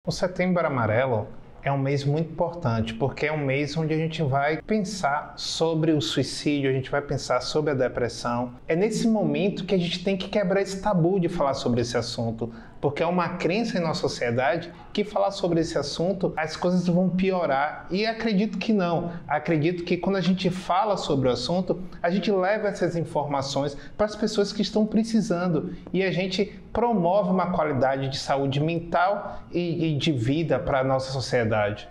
O Setembro Amarelo é um mês muito importante, porque é um mês onde a gente vai pensar sobre o suicídio, a gente vai pensar sobre a depressão. É nesse momento que a gente tem que quebrar esse tabu de falar sobre esse assunto, porque é uma crença em nossa sociedade que falar sobre esse assunto as coisas vão piorar, e acredito que não. Acredito que quando a gente fala sobre o assunto, a gente leva essas informações para as pessoas que estão precisando e a gente promove uma qualidade de saúde mental e de vida para a nossa sociedade.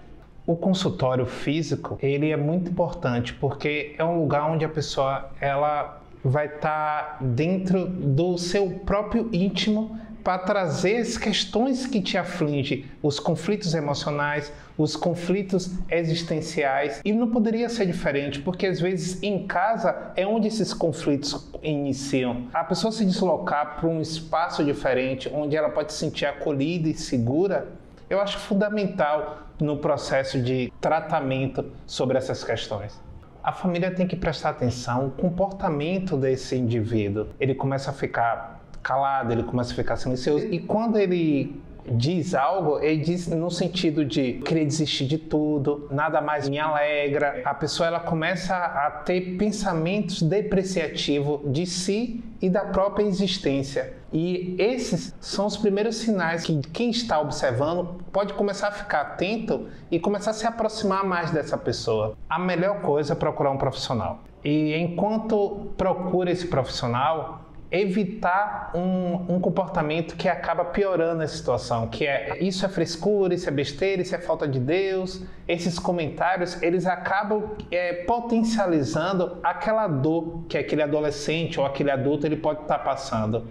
O consultório físico, ele é muito importante porque é um lugar onde a pessoa ela vai estar dentro do seu próprio íntimo para trazer as questões que te afligem, os conflitos emocionais, os conflitos existenciais. E não poderia ser diferente, porque às vezes em casa é onde esses conflitos iniciam. A pessoa se deslocar para um espaço diferente, onde ela pode se sentir acolhida e segura, eu acho fundamental no processo de tratamento sobre essas questões. A família tem que prestar atenção no comportamento desse indivíduo. Ele começa a ficar calado, ele começa a ficar silencioso, e quando ele diz algo, ele diz no sentido de querer desistir de tudo, nada mais me alegra. A pessoa ela começa a ter pensamentos depreciativos de si e da própria existência. E esses são os primeiros sinais que quem está observando pode começar a ficar atento e começar a se aproximar mais dessa pessoa. A melhor coisa é procurar um profissional. E enquanto procura esse profissional, evitar um comportamento que acaba piorando a situação, que é isso é frescura, isso é besteira, isso é falta de Deus. Esses comentários, eles acabam potencializando aquela dor que aquele adolescente ou aquele adulto ele pode estar passando.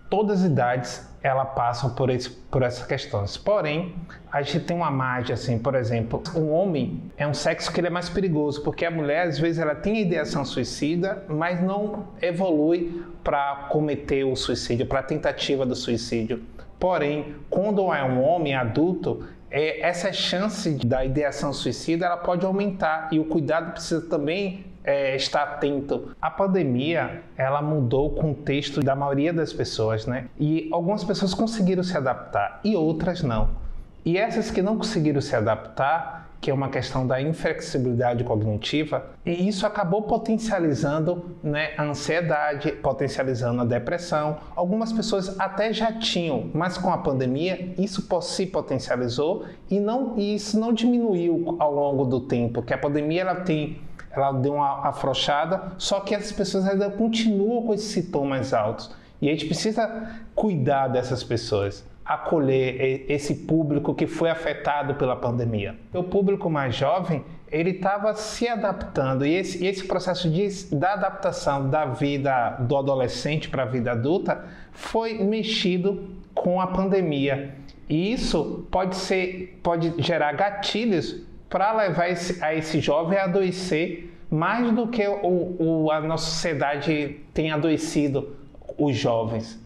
Todas as idades elas passam por essas questões. Porém, a gente tem uma margem, assim, por exemplo, o homem é um sexo que ele é mais perigoso, porque a mulher, às vezes, ela tem ideação suicida, mas não evolui para cometer o suicídio, para a tentativa do suicídio. Porém, quando é um homem adulto, essa chance da ideação suicida ela pode aumentar, e o cuidado precisa também estar atento. A pandemia, ela mudou o contexto da maioria das pessoas, né? E algumas pessoas conseguiram se adaptar e outras não. E essas que não conseguiram se adaptar, que é uma questão da inflexibilidade cognitiva, e isso acabou potencializando, né, a ansiedade, potencializando a depressão. Algumas pessoas até já tinham, mas com a pandemia isso se potencializou e isso não diminuiu ao longo do tempo, que a pandemia ela deu uma afrouxada, só que as pessoas ainda continuam com esses sintomas altos. E a gente precisa cuidar dessas pessoas, acolher esse público que foi afetado pela pandemia. O público mais jovem, ele estava se adaptando, e esse processo da adaptação da vida do adolescente para a vida adulta foi mexido com a pandemia. E isso pode gerar gatilhos para levar esse jovem a adoecer mais do que a nossa sociedade tem adoecido os jovens.